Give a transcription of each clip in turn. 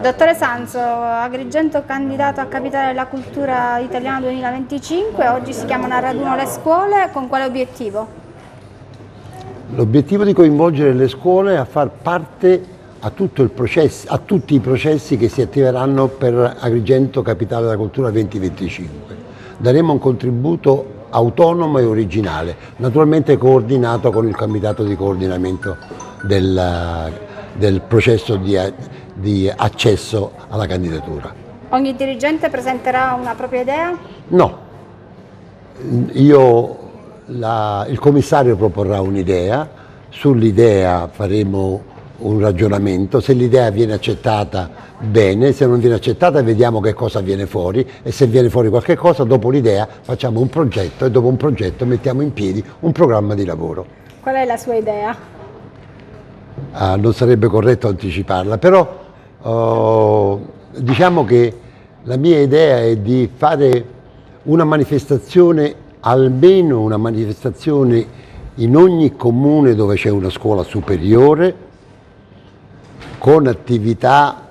Dottore Sanzo, Agrigento candidato a Capitale della Cultura Italiana 2025, oggi si chiamano a raduno le scuole, con quale obiettivo? L'obiettivo di coinvolgere le scuole a far parte a tutti i processi che si attiveranno per Agrigento Capitale della Cultura 2025. Daremo un contributo autonomo e originale, naturalmente coordinato con il comitato di coordinamento del processo di accesso alla candidatura. Ogni dirigente presenterà una propria idea? No, il commissario proporrà un'idea, sull'idea faremo un ragionamento, se l'idea viene accettata bene, se non viene accettata vediamo che cosa viene fuori e se viene fuori qualche cosa, dopo l'idea facciamo un progetto e dopo un progetto mettiamo in piedi un programma di lavoro. Qual è la sua idea? Non sarebbe corretto anticiparla, però diciamo che la mia idea è di fare una manifestazione, almeno una manifestazione in ogni comune dove c'è una scuola superiore, con attività,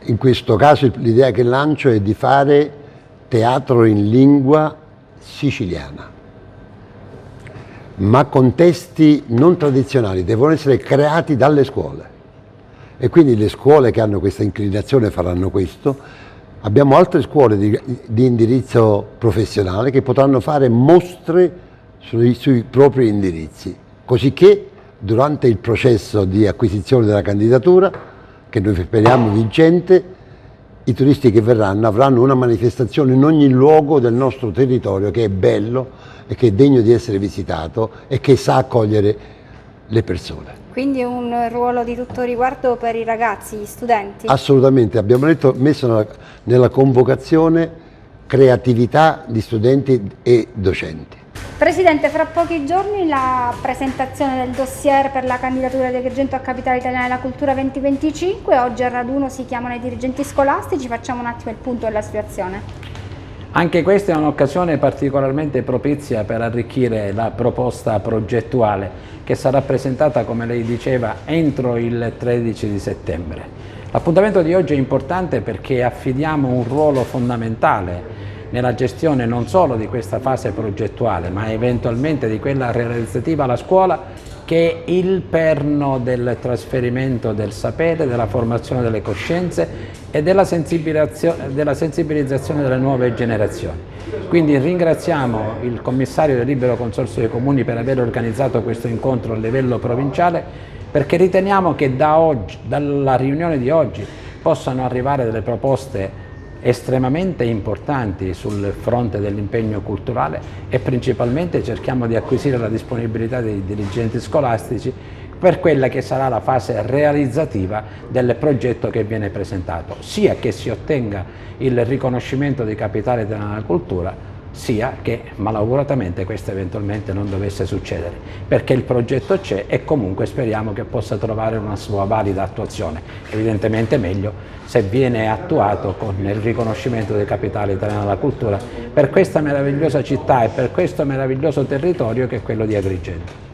in questo caso l'idea che lancio è di fare teatro in lingua siciliana, ma con testi non tradizionali, devono essere creati dalle scuole. E quindi le scuole che hanno questa inclinazione faranno questo. Abbiamo altre scuole di indirizzo professionale che potranno fare mostre sui propri indirizzi, cosicché durante il processo di acquisizione della candidatura, che noi speriamo vincente, i turisti che verranno avranno una manifestazione in ogni luogo del nostro territorio che è bello e che è degno di essere visitato e che sa accogliere le persone. Quindi un ruolo di tutto riguardo per i ragazzi, gli studenti? Assolutamente, abbiamo messo nella convocazione creatività di studenti e docenti. Presidente, fra pochi giorni la presentazione del dossier per la candidatura di Agrigento a Capitale Italiana della Cultura 2025, oggi al raduno si chiamano i dirigenti scolastici, facciamo un attimo il punto della situazione. Anche questa è un'occasione particolarmente propizia per arricchire la proposta progettuale che sarà presentata, come lei diceva, entro il 13 di settembre. L'appuntamento di oggi è importante perché affidiamo un ruolo fondamentale nella gestione non solo di questa fase progettuale, ma eventualmente di quella realizzativa alla scuola, che è il perno del trasferimento del sapere, della formazione delle coscienze e della sensibilizzazione delle nuove generazioni. Quindi ringraziamo il commissario del Libero Consorzio dei Comuni per aver organizzato questo incontro a livello provinciale, perché riteniamo che dalla riunione di oggi possano arrivare delle proposte estremamente importanti sul fronte dell'impegno culturale e principalmente cerchiamo di acquisire la disponibilità dei dirigenti scolastici per quella che sarà la fase realizzativa del progetto che viene presentato, sia che si ottenga il riconoscimento di Capitale italiana della cultura, sia che malauguratamente questo eventualmente non dovesse succedere, perché il progetto c'è e comunque speriamo che possa trovare una sua valida attuazione, evidentemente meglio se viene attuato con il riconoscimento di Capitale italiana della cultura per questa meravigliosa città e per questo meraviglioso territorio che è quello di Agrigento.